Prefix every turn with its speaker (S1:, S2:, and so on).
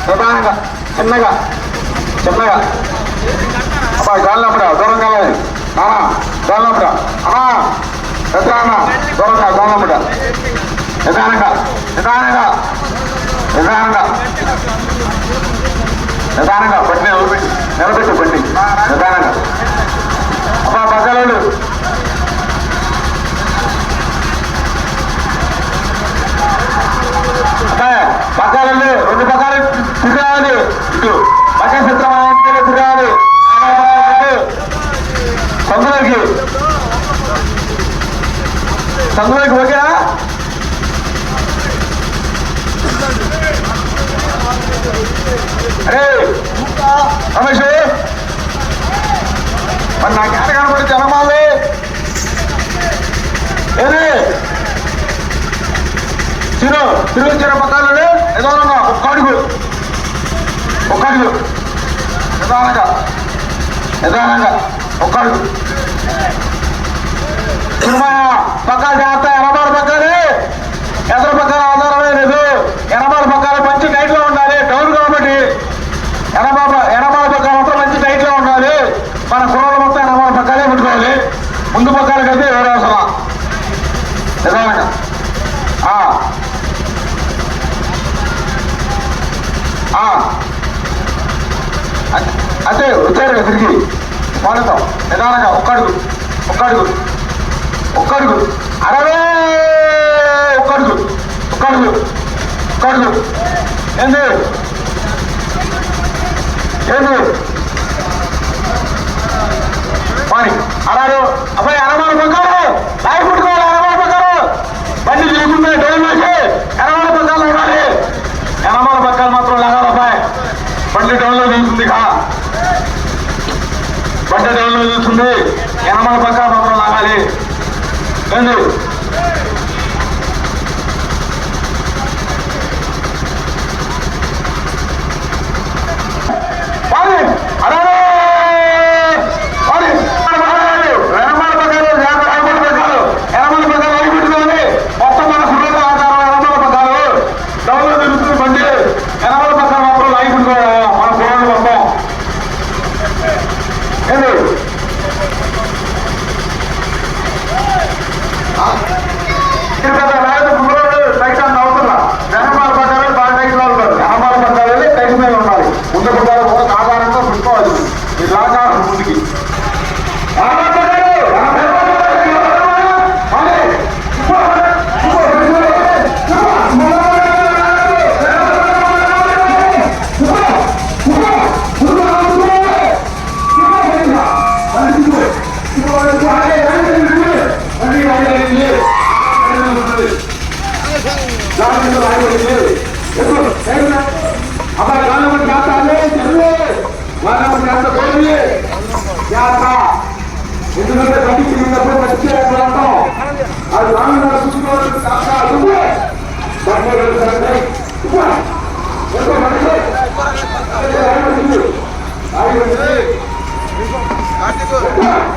S1: నిదానంగా చిన్నగా చిన్నగా అబ్బా గాలినప్పుడా దూరంగా లేదు గాలినప్పుడా అమ్మా పెద్దనా దూరంగా గాలినప్పుడా నిదానంగా నిదానంగా నిదానంగా నిదానంగా బండి నిలబెట్టు బండి నిదానంగా అబ్బా పక్కలేడు పక్కాలండి రెండు పక్కాలు తిరగాలి ఇటు పక్క చిత్రమానికి తిరగాలి సందులోకి సందులోకి ఓకేనా అరే రమేష్ మరి నాకు ఎక్కడ కనపడి జనమాలి ఏది తిరుగు పక్కన నిదానంగా ఒక్క అడుగు నిదానంగా నిదానంగా ఒక్క అడుగు పక్కన జాగ్రత్త ఎనబాడు పక్కనే ఎదరు పక్కన ఆధారమే లేదు ఎనబాడు పక్కన మంచి టైట్ లో ఉండాలి డౌన్ కాబట్టి ఎనబాడు పక్కన మొత్తం మంచి టైట్ లో ఉండాలి మన కుర్రలు మొత్తం ఎనబాడు పక్కనే పెట్టుకోవాలి ముందు పక్కలకైతే ఎవరు అవసరం నిదానంగా అంతే వచ్చారు తిరిగి పోలేతాం నిదానంగా ఒక్కడుగు అరవై ఒక్కడుగు ఏంది మరి అన్నారు అబ్బాయి అనమాన పక్కారు లాగి పుట్టుకోవాలి అనమాన పక్కారు బండి లేకుండా డోల్ వేసి ఎనమాన పక్కాలు ఉండాలి ఎనమాన పక్కాలు మాత్రం లాగాలి అబ్బాయి బండి డౌన్లో చూస్తుంది బండి డౌన్లో చూస్తుంది ఎనమాన పక్కాలు మాత్రం లాగాలి ఏంది ఎందుకంటే కట్టించినప్పుడు ఖచ్చితంగా అంటాం అది రాను చూసుకోవాలి కార్తీక్